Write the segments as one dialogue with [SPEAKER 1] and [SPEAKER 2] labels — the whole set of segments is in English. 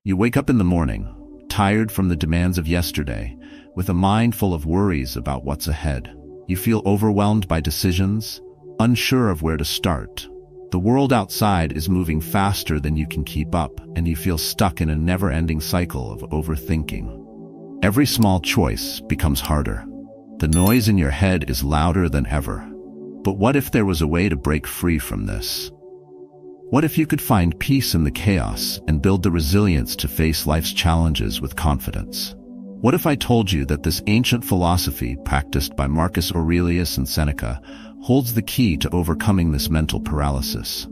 [SPEAKER 1] You wake up in the morning, tired from the demands of yesterday, with a mind full of worries about what's ahead. You feel overwhelmed by decisions, unsure of where to start. The world outside is moving faster than you can keep up, and you feel stuck in a never-ending cycle of overthinking. Every small choice becomes harder. The noise in your head is louder than ever. But what if there was a way to break free from this? What if you could find peace in the chaos and build the resilience to face life's challenges with confidence? What if I told you that this ancient philosophy practiced by Marcus Aurelius and Seneca holds the key to overcoming this mental paralysis?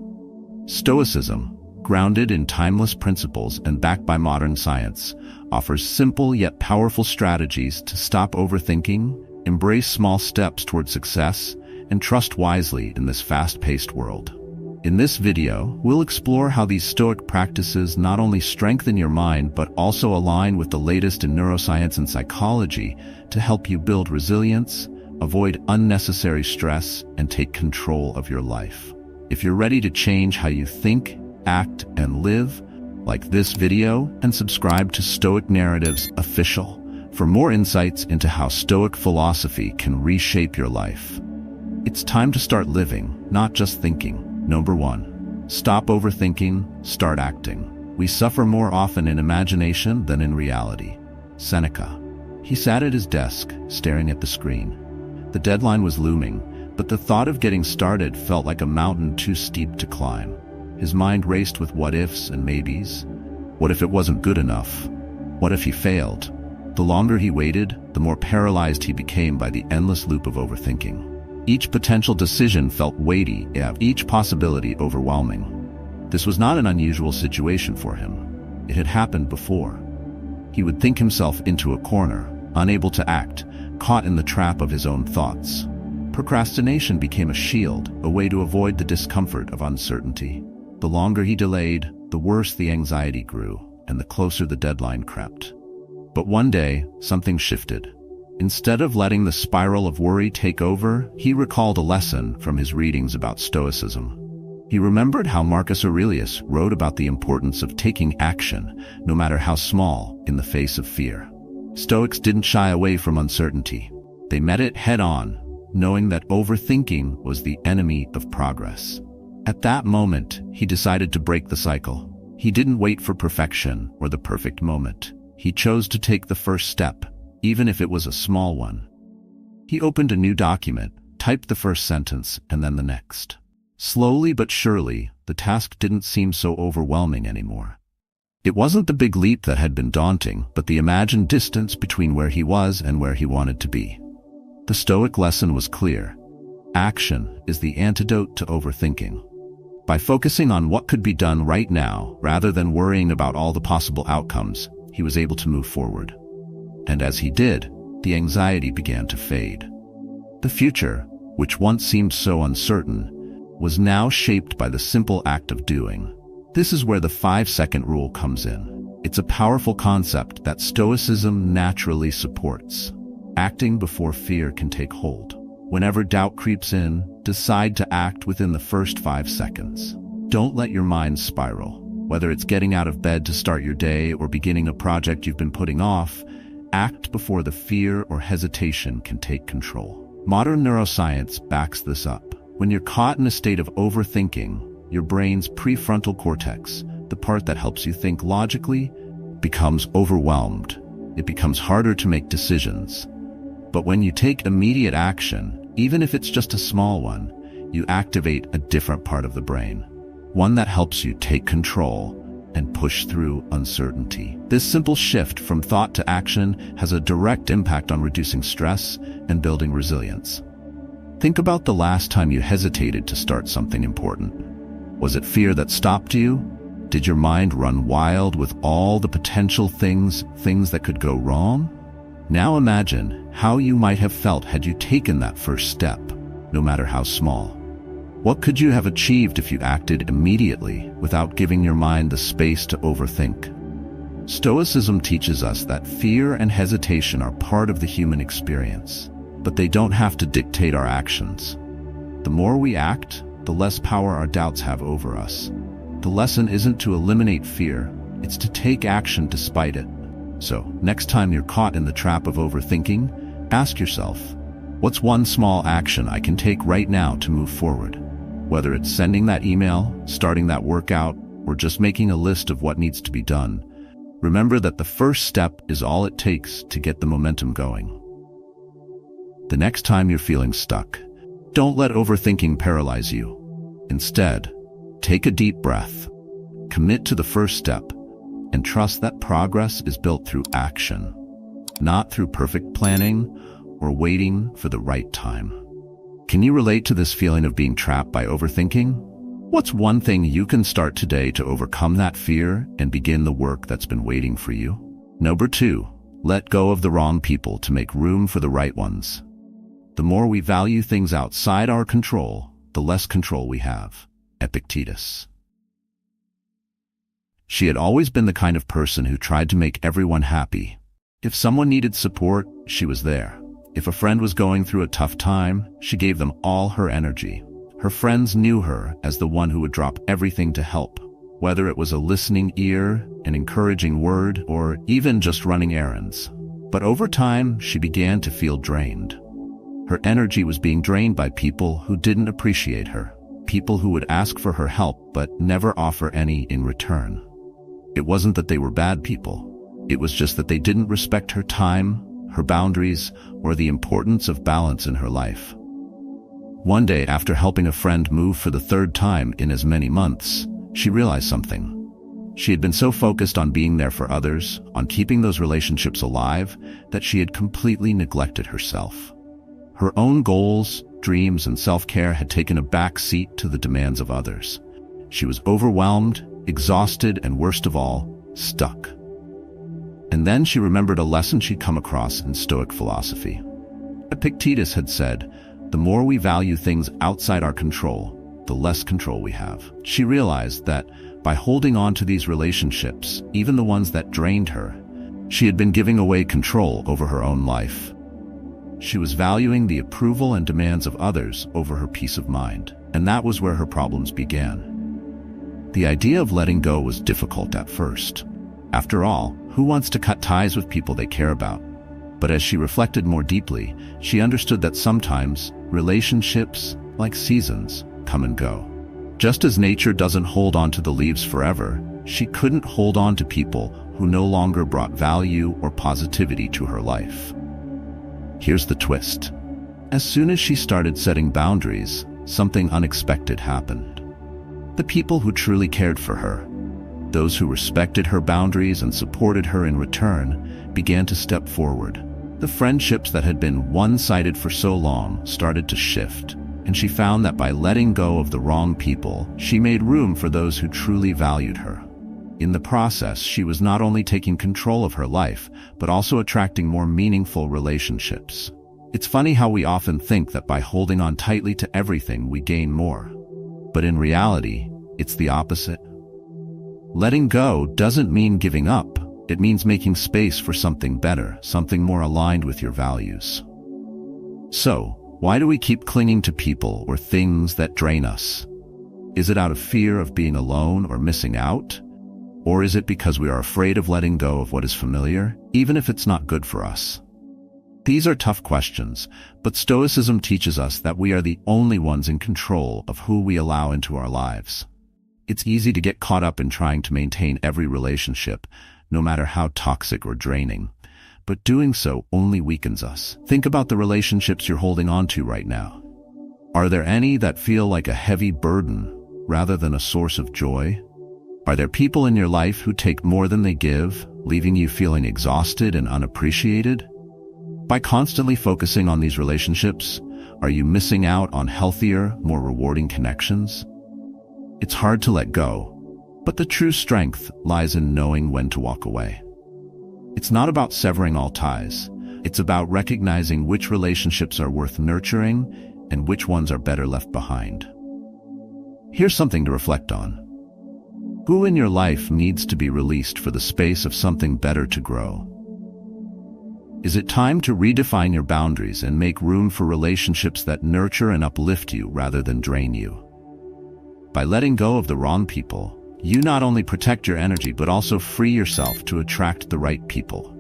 [SPEAKER 1] Stoicism, grounded in timeless principles and backed by modern science, offers simple yet powerful strategies to stop overthinking, embrace small steps toward success, and trust wisely in this fast-paced world. In this video, we'll explore how these Stoic practices not only strengthen your mind but also align with the latest in neuroscience and psychology to help you build resilience, avoid unnecessary stress, and take control of your life. If you're ready to change how you think, act, and live, like this video and subscribe to Stoic Narratives Official for more insights into how Stoic philosophy can reshape your life. It's time to start living, not just thinking. Number 1. Stop overthinking, start acting. We suffer more often in imagination than in reality. Seneca. He sat at his desk, staring at the screen. The deadline was looming, but the thought of getting started felt like a mountain too steep to climb. His mind raced with what-ifs and maybes. What if it wasn't good enough? What if he failed? The longer he waited, the more paralyzed he became by the endless loop of overthinking. Each potential decision felt weighty, each possibility overwhelming. This was not an unusual situation for him. It had happened before. He would think himself into a corner, unable to act, caught in the trap of his own thoughts. Procrastination became a shield, a way to avoid the discomfort of uncertainty. The longer he delayed, the worse the anxiety grew, and the closer the deadline crept. But one day, something shifted. Instead of letting the spiral of worry take over, he recalled a lesson from his readings about Stoicism. He remembered how Marcus Aurelius wrote about the importance of taking action, no matter how small, in the face of fear. Stoics didn't shy away from uncertainty. They met it head-on, knowing that overthinking was the enemy of progress. At that moment, he decided to break the cycle. He didn't wait for perfection or the perfect moment. He chose to take the first step, even if it was a small one. He opened a new document, typed the first sentence, and then the next. Slowly but surely, the task didn't seem so overwhelming anymore. It wasn't the big leap that had been daunting, but the imagined distance between where he was and where he wanted to be. The Stoic lesson was clear. Action is the antidote to overthinking. By focusing on what could be done right now, rather than worrying about all the possible outcomes, he was able to move forward. And as he did, the anxiety began to fade. The future, which once seemed so uncertain, was now shaped by the simple act of doing. This is where the 5-second rule comes in. It's a powerful concept that Stoicism naturally supports. Acting before fear can take hold. Whenever doubt creeps in, decide to act within the first 5 seconds. Don't let your mind spiral. Whether it's getting out of bed to start your day or beginning a project you've been putting off, act before the fear or hesitation can take control. Modern neuroscience backs this up. When you're caught in a state of overthinking, your brain's prefrontal cortex, the part that helps you think logically, becomes overwhelmed. It becomes harder to make decisions. But when you take immediate action, even if it's just a small one, you activate a different part of the brain, one that helps you take control and push through uncertainty. This simple shift from thought to action has a direct impact on reducing stress and building resilience. Think about the last time you hesitated to start something important. Was it fear that stopped you? Did your mind run wild with all the potential things that could go wrong? Now imagine how you might have felt had you taken that first step, no matter how small. What could you have achieved if you acted immediately without giving your mind the space to overthink? Stoicism teaches us that fear and hesitation are part of the human experience, but they don't have to dictate our actions. The more we act, the less power our doubts have over us. The lesson isn't to eliminate fear, It's to take action despite it. So, next time you're caught in the trap of overthinking, ask yourself, what's one small action I can take right now to move forward? Whether it's sending that email, starting that workout, or just making a list of what needs to be done, remember that the first step is all it takes to get the momentum going. The next time you're feeling stuck, don't let overthinking paralyze you. Instead, take a deep breath, commit to the first step, and trust that progress is built through action, not through perfect planning or waiting for the right time. Can you relate to this feeling of being trapped by overthinking? What's one thing you can start today to overcome that fear and begin the work that's been waiting for you? Number 2, let go of the wrong people to make room for the right ones. The more we value things outside our control, the less control we have. Epictetus. She had always been the kind of person who tried to make everyone happy. If someone needed support, she was there. If a friend was going through a tough time, she gave them all her energy. Her friends knew her as the one who would drop everything to help, whether it was a listening ear, an encouraging word, or even just running errands. But over time, she began to feel drained. Her energy was being drained by people who didn't appreciate her, people who would ask for her help but never offer any in return. It wasn't that they were bad people. It was just that they didn't respect her time, her boundaries, or the importance of balance in her life. One day, after helping a friend move for the 3rd time in as many months, she realized something. She had been so focused on being there for others, on keeping those relationships alive, that she had completely neglected herself. Her own goals, dreams, and self-care had taken a back seat to the demands of others. She was overwhelmed, exhausted, and worst of all, stuck. And then she remembered a lesson she'd come across in Stoic philosophy. Epictetus had said, "The more we value things outside our control, the less control we have." She realized that by holding on to these relationships, even the ones that drained her, she had been giving away control over her own life. She was valuing the approval and demands of others over her peace of mind, and that was where her problems began. The idea of letting go was difficult at first. After all, who wants to cut ties with people they care about? But as she reflected more deeply, she understood that sometimes relationships, like seasons, come and go. Just as nature doesn't hold on to the leaves forever, she couldn't hold on to people who no longer brought value or positivity to her life. Here's the twist. As soon as she started setting boundaries, something unexpected happened. The people who truly cared for her, those who respected her boundaries and supported her in return, began to step forward. The friendships that had been one-sided for so long started to shift, and she found that by letting go of the wrong people, she made room for those who truly valued her. In the process, she was not only taking control of her life, but also attracting more meaningful relationships. It's funny how we often think that by holding on tightly to everything, we gain more. But in reality, it's the opposite. Letting go doesn't mean giving up. It means making space for something better, something more aligned with your values. So, why do we keep clinging to people or things that drain us? Is it out of fear of being alone or missing out? Or is it because we are afraid of letting go of what is familiar, even if it's not good for us? These are tough questions, but Stoicism teaches us that we are the only ones in control of who we allow into our lives. It's easy to get caught up in trying to maintain every relationship, no matter how toxic or draining. But doing so only weakens us. Think about the relationships you're holding on to right now. Are there any that feel like a heavy burden rather than a source of joy? Are there people in your life who take more than they give, leaving you feeling exhausted and unappreciated? By constantly focusing on these relationships, are you missing out on healthier, more rewarding connections? It's hard to let go, but the true strength lies in knowing when to walk away. It's not about severing all ties. It's about recognizing which relationships are worth nurturing and which ones are better left behind. Here's something to reflect on. Who in your life needs to be released for the space of something better to grow? Is it time to redefine your boundaries and make room for relationships that nurture and uplift you rather than drain you? By letting go of the wrong people, You not only protect your energy but also free yourself to attract the right people.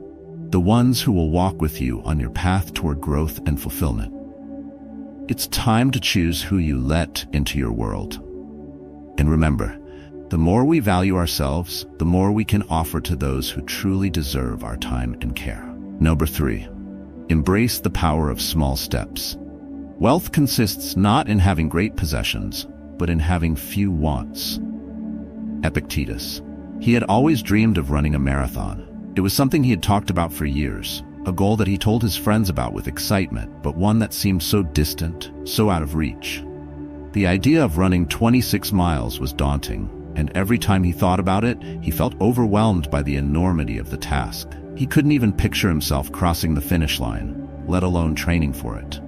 [SPEAKER 1] The ones who will walk with you on your path toward growth and fulfillment. It's time to choose who you let into your world. And remember, the more we value ourselves, the more we can offer to those who truly deserve our time and care. Number 3. Embrace the power of small steps. Wealth consists not in having great possessions, but in having few wants. Epictetus. He had always dreamed of running a marathon. It was something he had talked about for years, a goal that he told his friends about with excitement, but one that seemed so distant, so out of reach. The idea of running 26 miles was daunting, and every time he thought about it, he felt overwhelmed by the enormity of the task. He couldn't even picture himself crossing the finish line, let alone training for it.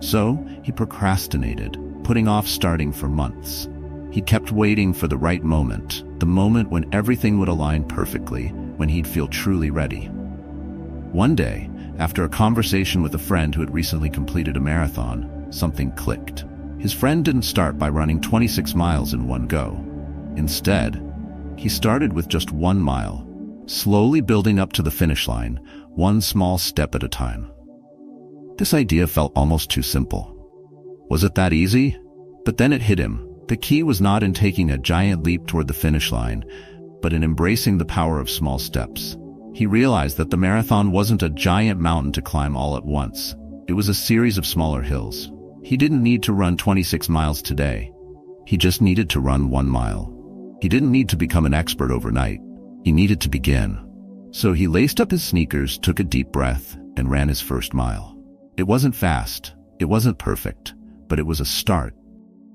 [SPEAKER 1] So, he procrastinated, putting off starting for months. He kept waiting for the right moment, the moment when everything would align perfectly, when he'd feel truly ready. One day, after a conversation with a friend who had recently completed a marathon, something clicked. His friend didn't start by running 26 miles in one go. Instead, he started with just 1 mile, slowly building up to the finish line, one small step at a time. This idea felt almost too simple. Was it that easy? But then it hit him. The key was not in taking a giant leap toward the finish line, but in embracing the power of small steps. He realized that the marathon wasn't a giant mountain to climb all at once. It was a series of smaller hills. He didn't need to run 26 miles today. He just needed to run 1 mile. He didn't need to become an expert overnight. He needed to begin. So he laced up his sneakers, took a deep breath, and ran his first mile. It wasn't fast. It wasn't perfect, but it was a start.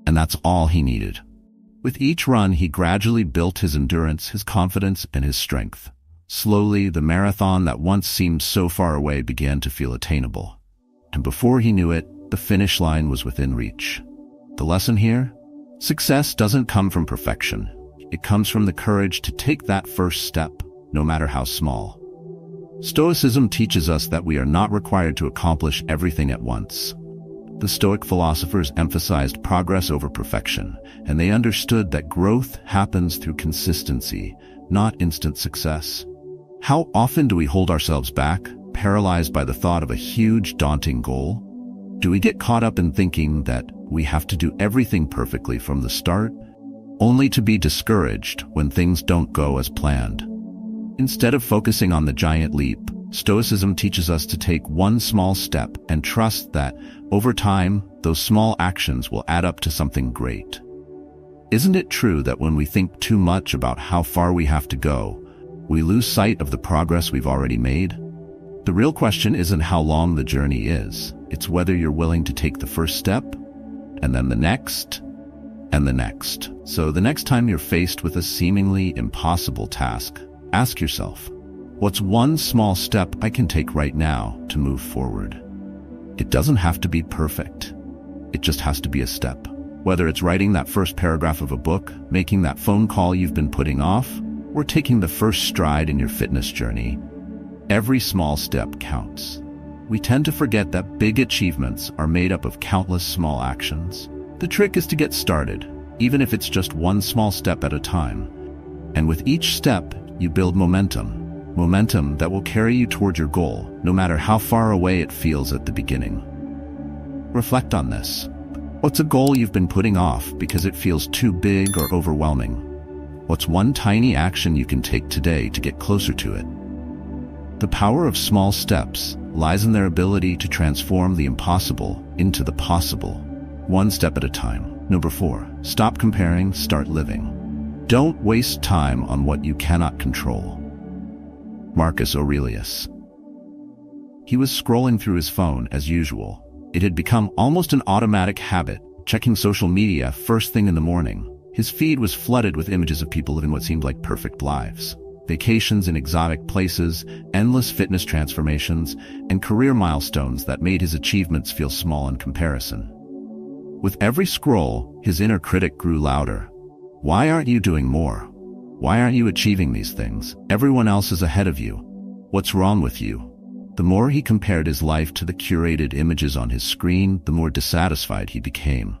[SPEAKER 1] And that's all he needed. With each run, he gradually built his endurance, his confidence, and his strength. Slowly, the marathon that once seemed so far away began to feel attainable. And before he knew it, the finish line was within reach. The lesson here? Success doesn't come from perfection. It comes from the courage to take that first step, no matter how small. Stoicism teaches us that we are not required to accomplish everything at once. The Stoic philosophers emphasized progress over perfection, and they understood that growth happens through consistency, not instant success. How often do we hold ourselves back, paralyzed by the thought of a huge, daunting goal? Do we get caught up in thinking that we have to do everything perfectly from the start, only to be discouraged when things don't go as planned? Instead of focusing on the giant leap, Stoicism teaches us to take one small step and trust that, over time, those small actions will add up to something great. Isn't it true that when we think too much about how far we have to go, we lose sight of the progress we've already made? The real question isn't how long the journey is. It's whether you're willing to take the first step, and then the next, and the next. So the next time you're faced with a seemingly impossible task, ask yourself, what's one small step I can take right now to move forward? It doesn't have to be perfect. It just has to be a step. Whether it's writing that first paragraph of a book, making that phone call you've been putting off, or taking the first stride in your fitness journey, every small step counts. We tend to forget that big achievements are made up of countless small actions. The trick is to get started, even if it's just one small step at a time. And with each step, you build momentum that will carry you toward your goal, no matter how far away it feels at the beginning. Reflect on this. What's a goal you've been putting off because it feels too big or overwhelming? What's one tiny action you can take today to get closer to it? The power of small steps lies in their ability to transform the impossible into the possible, one step at a time. Number 4, stop comparing, start living. Don't waste time on what you cannot control. Marcus Aurelius. He was scrolling through his phone as usual. It had become almost an automatic habit, checking social media first thing in the morning. His feed was flooded with images of people living what seemed like perfect lives. Vacations in exotic places, endless fitness transformations, and career milestones that made his achievements feel small in comparison. With every scroll, his inner critic grew louder. Why aren't you doing more? Why aren't you achieving these things? Everyone else is ahead of you. What's wrong with you? The more he compared his life to the curated images on his screen, the more dissatisfied he became.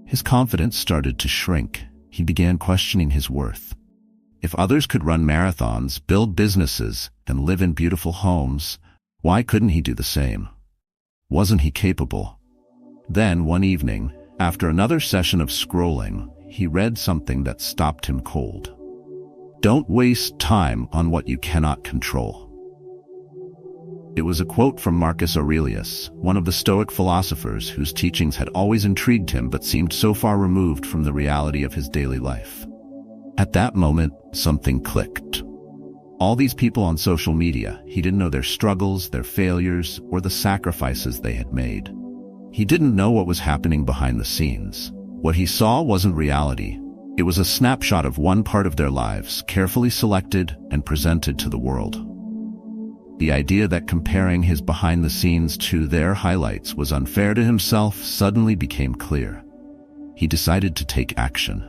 [SPEAKER 1] His confidence started to shrink, he began questioning his worth. If others could run marathons, build businesses, and live in beautiful homes, why couldn't he do the same? Wasn't he capable? Then, one evening, after another session of scrolling, he read something that stopped him cold. Don't waste time on what you cannot control. It was a quote from Marcus Aurelius, one of the Stoic philosophers whose teachings had always intrigued him but seemed so far removed from the reality of his daily life. At that moment, something clicked. All these people on social media, he didn't know their struggles, their failures, or the sacrifices they had made. He didn't know what was happening behind the scenes. What he saw wasn't reality. It was a snapshot of one part of their lives, carefully selected and presented to the world. The idea that comparing his behind the scenes to their highlights was unfair to himself suddenly became clear. He decided to take action.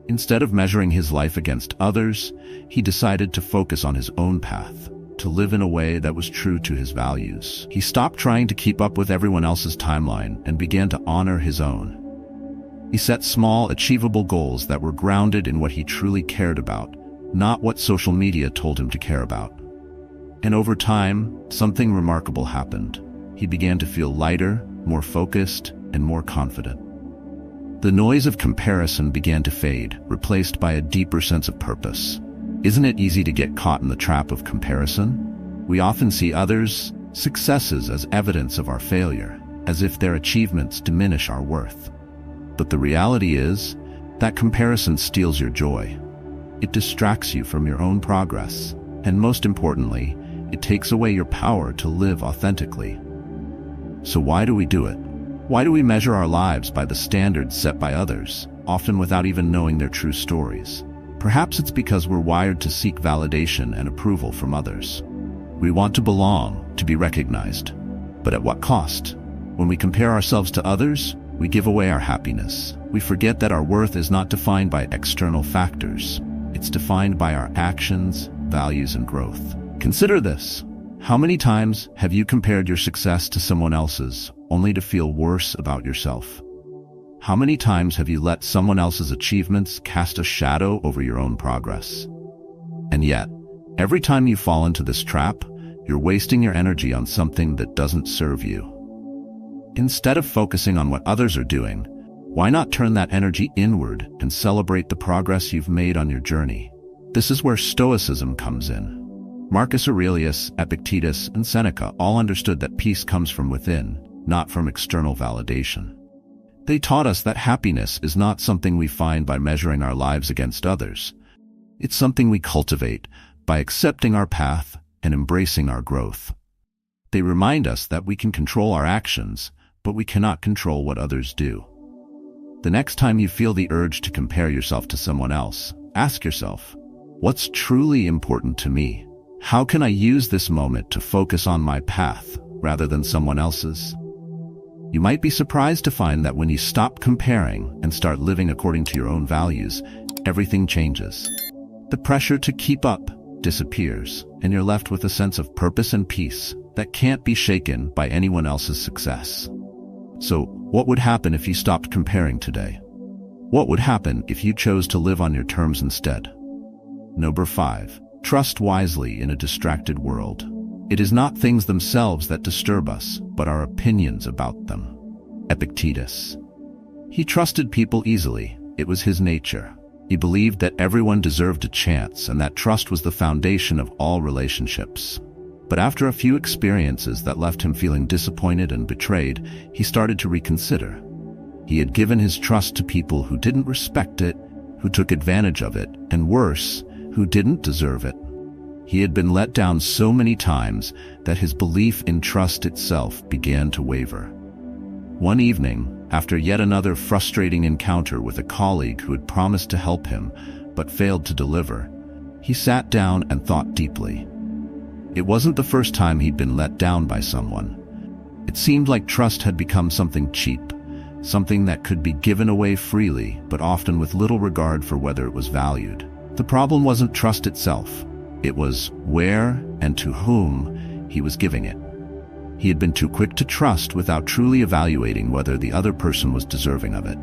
[SPEAKER 1] Instead of measuring his life against others, he decided to focus on his own path, to live in a way that was true to his values. He stopped trying to keep up with everyone else's timeline and began to honor his own. He set small, achievable goals that were grounded in what he truly cared about, not what social media told him to care about. And over time, something remarkable happened. He began to feel lighter, more focused, and more confident. The noise of comparison began to fade, replaced by a deeper sense of purpose. Isn't it easy to get caught in the trap of comparison? We often see others' successes as evidence of our failure, as if their achievements diminish our worth. But the reality is that comparison steals your joy. It distracts you from your own progress, and most importantly, it takes away your power to live authentically. So why do we do it? Why do we measure our lives by the standards set by others, often without even knowing their true stories? Perhaps it's because we're wired to seek validation and approval from others. We want to belong, to be recognized. But at what cost? When we compare ourselves to others, we give away our happiness. We forget that our worth is not defined by external factors. It's defined by our actions, values, and growth. Consider this. How many times have you compared your success to someone else's, only to feel worse about yourself? How many times have you let someone else's achievements cast a shadow over your own progress? And yet, every time you fall into this trap, you're wasting your energy on something that doesn't serve you. Instead of focusing on what others are doing, why not turn that energy inward and celebrate the progress you've made on your journey? This is where Stoicism comes in. Marcus Aurelius, Epictetus, and Seneca all understood that peace comes from within, not from external validation. They taught us that happiness is not something we find by measuring our lives against others. It's something we cultivate by accepting our path and embracing our growth. They remind us that we can control our actions, but we cannot control what others do. The next time you feel the urge to compare yourself to someone else, ask yourself, what's truly important to me? How can I use this moment to focus on my path rather than someone else's? You might be surprised to find that when you stop comparing and start living according to your own values, everything changes. The pressure to keep up disappears, and you're left with a sense of purpose and peace that can't be shaken by anyone else's success. So, what would happen if you stopped comparing today? What would happen if you chose to live on your terms instead? Number 5. Trust wisely in a distracted world. It is not things themselves that disturb us, but our opinions about them. Epictetus. He trusted people easily. It was his nature. He believed that everyone deserved a chance and that trust was the foundation of all relationships. But after a few experiences that left him feeling disappointed and betrayed, he started to reconsider. He had given his trust to people who didn't respect it, who took advantage of it, and worse, who didn't deserve it. He had been let down so many times that his belief in trust itself began to waver. One evening, after yet another frustrating encounter with a colleague who had promised to help him but failed to deliver, he sat down and thought deeply. It wasn't the first time he'd been let down by someone. It seemed like trust had become something cheap, something that could be given away freely, but often with little regard for whether it was valued. The problem wasn't trust itself. It was where and to whom he was giving it. He had been too quick to trust without truly evaluating whether the other person was deserving of it.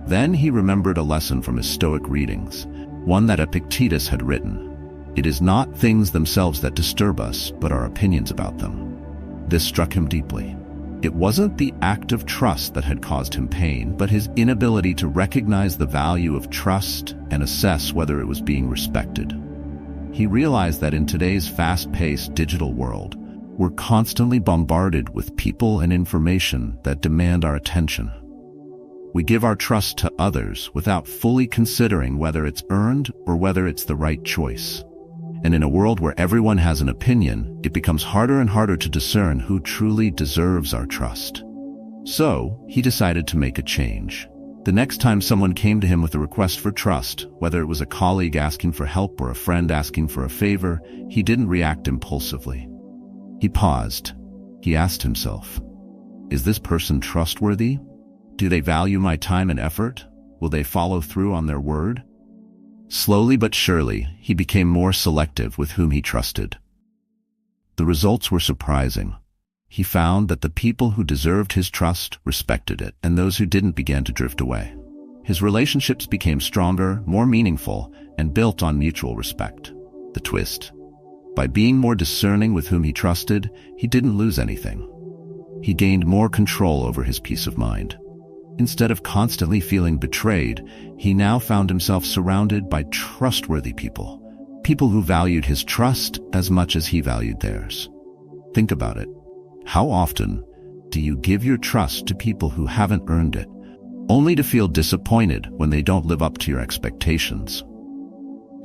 [SPEAKER 1] Then he remembered a lesson from his Stoic readings, one that Epictetus had written. It is not things themselves that disturb us, but our opinions about them. This struck him deeply. It wasn't the act of trust that had caused him pain, but his inability to recognize the value of trust and assess whether it was being respected. He realized that in today's fast-paced digital world, we're constantly bombarded with people and information that demand our attention. We give our trust to others without fully considering whether it's earned or whether it's the right choice. And in a world where everyone has an opinion, it becomes harder and harder to discern who truly deserves our trust. So, he decided to make a change. The next time someone came to him with a request for trust, whether it was a colleague asking for help or a friend asking for a favor, he didn't react impulsively. He paused. He asked himself, is this person trustworthy? Do they value my time and effort? Will they follow through on their word? Slowly but surely, he became more selective with whom he trusted. The results were surprising. He found that the people who deserved his trust respected it, and those who didn't began to drift away. His relationships became stronger, more meaningful, and built on mutual respect. The twist: by being more discerning with whom he trusted, he didn't lose anything. He gained more control over his peace of mind. Instead of constantly feeling betrayed, he now found himself surrounded by trustworthy people, people who valued his trust as much as he valued theirs. Think about it. How often do you give your trust to people who haven't earned it, only to feel disappointed when they don't live up to your expectations?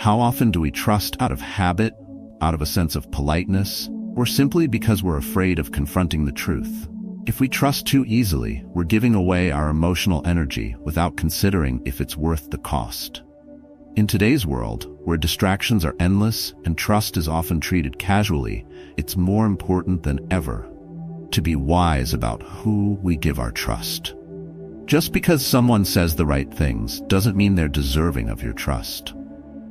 [SPEAKER 1] How often do we trust out of habit, out of a sense of politeness, or simply because we're afraid of confronting the truth? If we trust too easily, we're giving away our emotional energy without considering if it's worth the cost. In today's world, where distractions are endless and trust is often treated casually, it's more important than ever to be wise about who we give our trust. Just because someone says the right things doesn't mean they're deserving of your trust.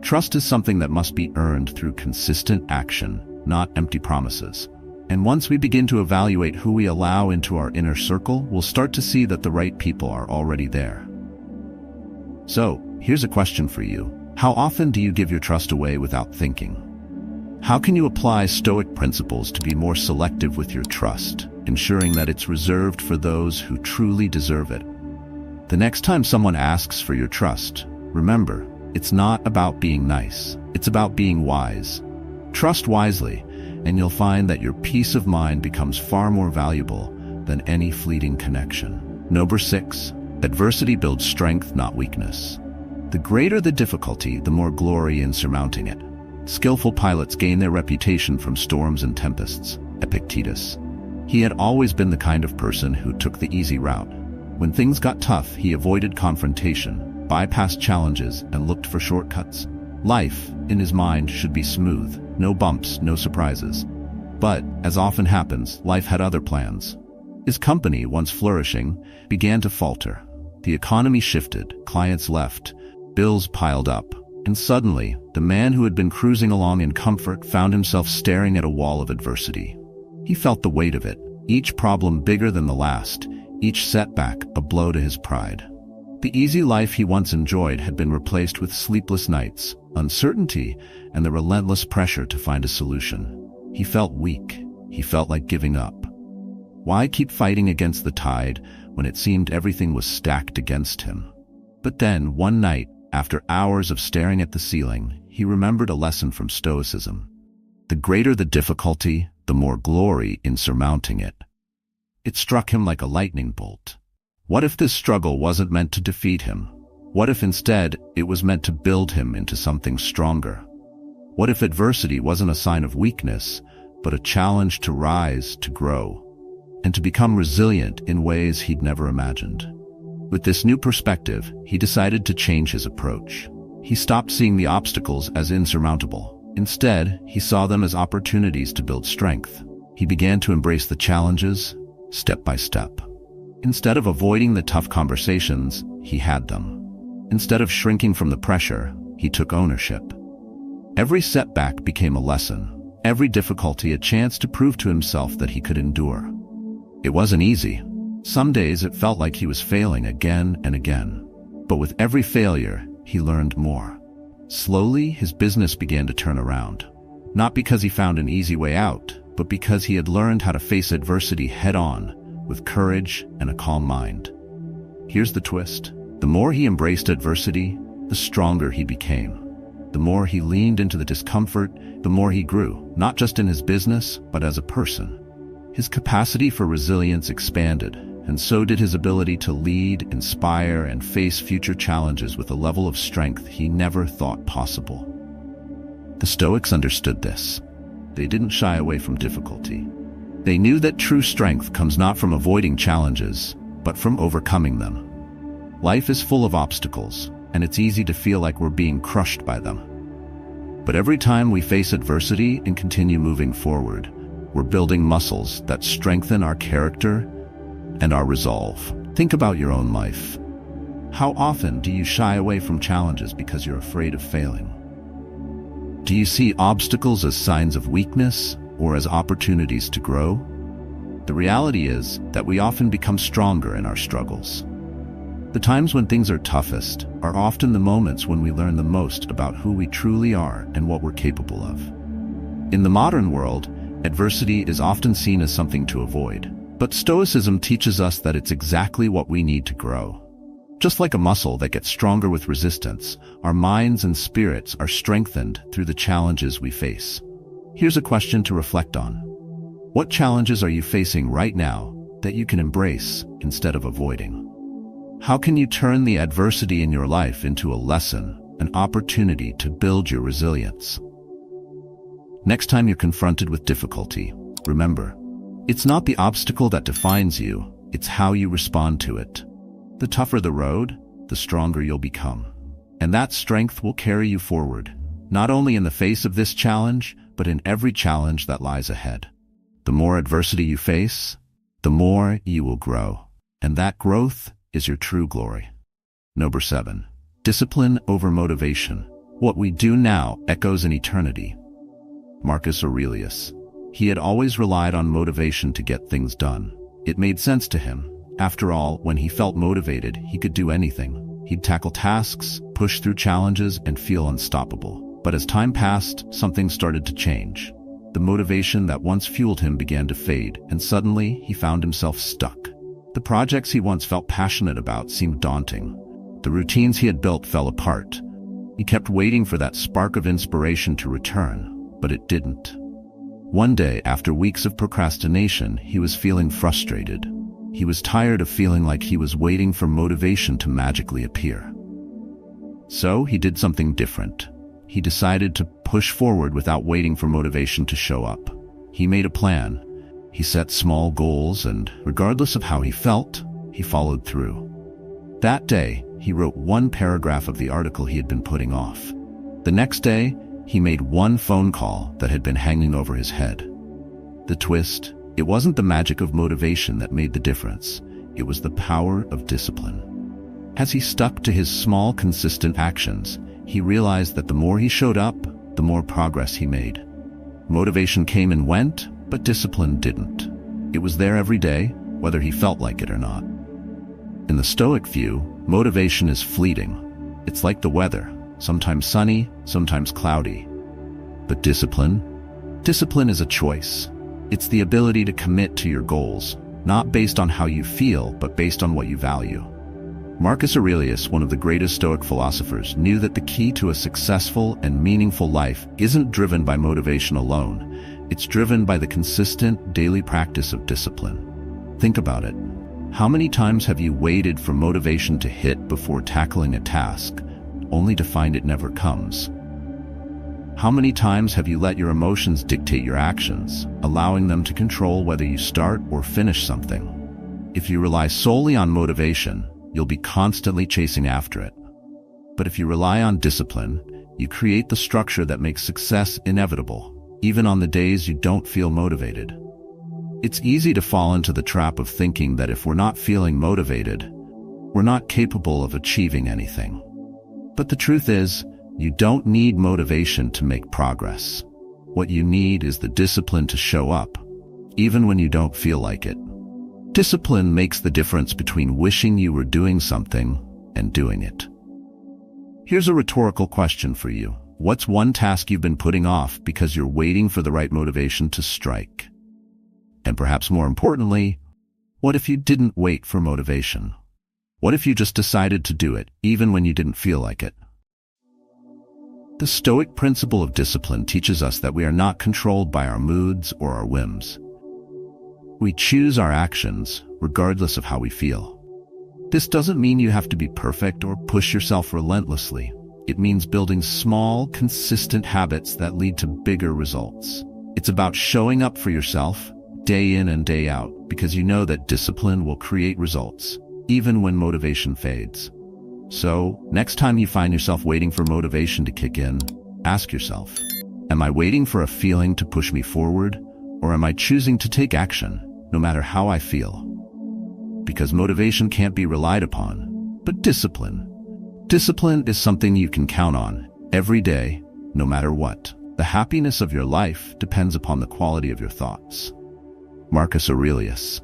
[SPEAKER 1] Trust is something that must be earned through consistent action, not empty promises. And once we begin to evaluate who we allow into our inner circle, we'll start to see that the right people are already there. So, here's a question for you. How often do you give your trust away without thinking? How can you apply Stoic principles to be more selective with your trust, ensuring that it's reserved for those who truly deserve it? The next time someone asks for your trust, remember, it's not about being nice. It's about being wise. Trust wisely, and you'll find that your peace of mind becomes far more valuable than any fleeting connection. Number 6, adversity builds strength, not weakness. The greater the difficulty, the more glory in surmounting it. Skillful pilots gain their reputation from storms and tempests. Epictetus. He had always been the kind of person who took the easy route. When things got tough, he avoided confrontation, bypassed challenges, and looked for shortcuts. Life, in his mind, should be smooth, no bumps, no surprises. But, as often happens, life had other plans. His company, once flourishing, began to falter. The economy shifted, clients left, bills piled up, and suddenly, the man who had been cruising along in comfort found himself staring at a wall of adversity. He felt the weight of it, each problem bigger than the last, each setback a blow to his pride. The easy life he once enjoyed had been replaced with sleepless nights, uncertainty, and the relentless pressure to find a solution. He felt weak. He felt like giving up. Why keep fighting against the tide when it seemed everything was stacked against him? But then, one night, after hours of staring at the ceiling, he remembered a lesson from Stoicism. The greater the difficulty, the more glory in surmounting it. It struck him like a lightning bolt. What if this struggle wasn't meant to defeat him? What if instead it was meant to build him into something stronger? What if adversity wasn't a sign of weakness, but a challenge to rise, to grow, and to become resilient in ways he'd never imagined? With this new perspective, he decided to change his approach. He stopped seeing the obstacles as insurmountable. Instead, he saw them as opportunities to build strength. He began to embrace the challenges, step by step. Instead of avoiding the tough conversations, he had them. Instead of shrinking from the pressure, he took ownership. Every setback became a lesson, every difficulty a chance to prove to himself that he could endure. It wasn't easy. Some days it felt like he was failing again and again. But with every failure, he learned more. Slowly, his business began to turn around. Not because he found an easy way out, but because he had learned how to face adversity head-on, with courage and a calm mind. Here's the twist. The more he embraced adversity, the stronger he became. The more he leaned into the discomfort, the more he grew, not just in his business, but as a person. His capacity for resilience expanded, and so did his ability to lead, inspire, and face future challenges with a level of strength he never thought possible. The Stoics understood this. They didn't shy away from difficulty. They knew that true strength comes not from avoiding challenges, but from overcoming them. Life is full of obstacles, and it's easy to feel like we're being crushed by them. But every time we face adversity and continue moving forward, we're building muscles that strengthen our character and our resolve. Think about your own life. How often do you shy away from challenges because you're afraid of failing? Do you see obstacles as signs of weakness or as opportunities to grow? The reality is that we often become stronger in our struggles. The times when things are toughest are often the moments when we learn the most about who we truly are and what we're capable of. In the modern world, adversity is often seen as something to avoid, but Stoicism teaches us that it's exactly what we need to grow. Just like a muscle that gets stronger with resistance, our minds and spirits are strengthened through the challenges we face. Here's a question to reflect on. What challenges are you facing right now that you can embrace instead of avoiding? How can you turn the adversity in your life into a lesson, an opportunity to build your resilience? Next time you're confronted with difficulty, remember, it's not the obstacle that defines you, it's how you respond to it. The tougher the road, the stronger you'll become. And that strength will carry you forward, not only in the face of this challenge, but in every challenge that lies ahead. The more adversity you face, the more you will grow. And that growth is your true glory. Number 7. Discipline over motivation. What we do now echoes in eternity. Marcus Aurelius. He had always relied on motivation to get things done. It made sense to him. After all, when he felt motivated, he could do anything. He'd tackle tasks, push through challenges, and feel unstoppable. But as time passed, something started to change. The motivation that once fueled him began to fade, and suddenly he found himself stuck. The projects he once felt passionate about seemed daunting. The routines he had built fell apart. He kept waiting for that spark of inspiration to return, but it didn't. One day, after weeks of procrastination, he was feeling frustrated. He was tired of feeling like he was waiting for motivation to magically appear. So he did something different. He decided to push forward without waiting for motivation to show up. He made a plan. He set small goals, and regardless of how he felt, he followed through. That day, he wrote one paragraph of the article he had been putting off. The next day, he made one phone call that had been hanging over his head. The twist: it wasn't the magic of motivation that made the difference. It was the power of discipline. As he stuck to his small, consistent actions, he realized that the more he showed up, the more progress he made. Motivation came and went, but discipline didn't. It was there every day, whether he felt like it or not. In the Stoic view, motivation is fleeting. It's like the weather, sometimes sunny, sometimes cloudy. But discipline is a choice. It's the ability to commit to your goals, not based on how you feel, but based on what you value. Marcus Aurelius, one of the greatest Stoic philosophers, knew that the key to a successful and meaningful life isn't driven by motivation alone. It's driven by the consistent, daily practice of discipline. Think about it. How many times have you waited for motivation to hit before tackling a task, only to find it never comes? How many times have you let your emotions dictate your actions, allowing them to control whether you start or finish something? If you rely solely on motivation, you'll be constantly chasing after it. But if you rely on discipline, you create the structure that makes success inevitable, even on the days you don't feel motivated. It's easy to fall into the trap of thinking that if we're not feeling motivated, we're not capable of achieving anything. But the truth is, you don't need motivation to make progress. What you need is the discipline to show up, even when you don't feel like it. Discipline makes the difference between wishing you were doing something and doing it. Here's a rhetorical question for you. What's one task you've been putting off because you're waiting for the right motivation to strike? And perhaps more importantly, what if you didn't wait for motivation? What if you just decided to do it, even when you didn't feel like it? The Stoic principle of discipline teaches us that we are not controlled by our moods or our whims. We choose our actions, regardless of how we feel. This doesn't mean you have to be perfect or push yourself relentlessly. It means building small, consistent habits that lead to bigger results. It's about showing up for yourself, day in and day out, because you know that discipline will create results, even when motivation fades. So, next time you find yourself waiting for motivation to kick in, ask yourself, am I waiting for a feeling to push me forward, or am I choosing to take action, no matter how I feel? Because motivation can't be relied upon, but discipline. Discipline is something you can count on every day, no matter what. The happiness of your life depends upon the quality of your thoughts. Marcus Aurelius.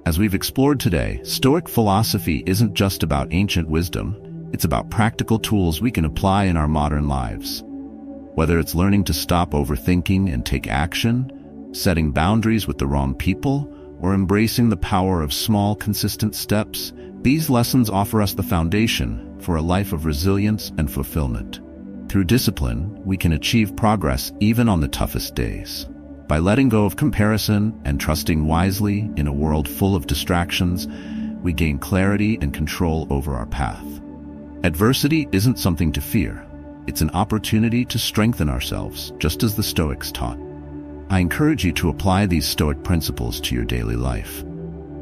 [SPEAKER 1] As we've explored today, Stoic philosophy isn't just about ancient wisdom, it's about practical tools we can apply in our modern lives. Whether it's learning to stop overthinking and take action, setting boundaries with the wrong people, or embracing the power of small, consistent steps, these lessons offer us the foundation for a life of resilience and fulfillment. Through discipline, we can achieve progress even on the toughest days. By letting go of comparison and trusting wisely in a world full of distractions, we gain clarity and control over our path. Adversity isn't something to fear. It's an opportunity to strengthen ourselves, just as the Stoics taught. I encourage you to apply these Stoic principles to your daily life.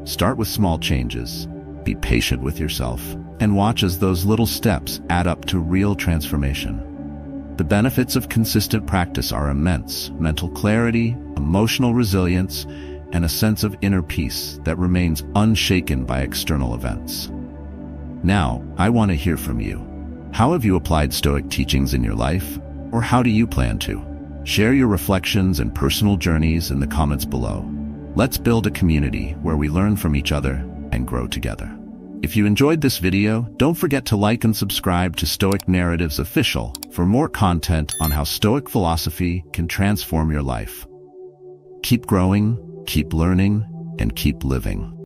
[SPEAKER 1] Start with small changes, be patient with yourself, and watch as those little steps add up to real transformation. The benefits of consistent practice are immense: mental clarity, emotional resilience, and a sense of inner peace that remains unshaken by external events. Now, I want to hear from you. How have you applied Stoic teachings in your life? Or how do you plan to? Share your reflections and personal journeys in the comments below. Let's build a community where we learn from each other and grow together. If you enjoyed this video, don't forget to like and subscribe to Stoic Narratives Official for more content on how Stoic philosophy can transform your life. Keep growing, keep learning, and keep living.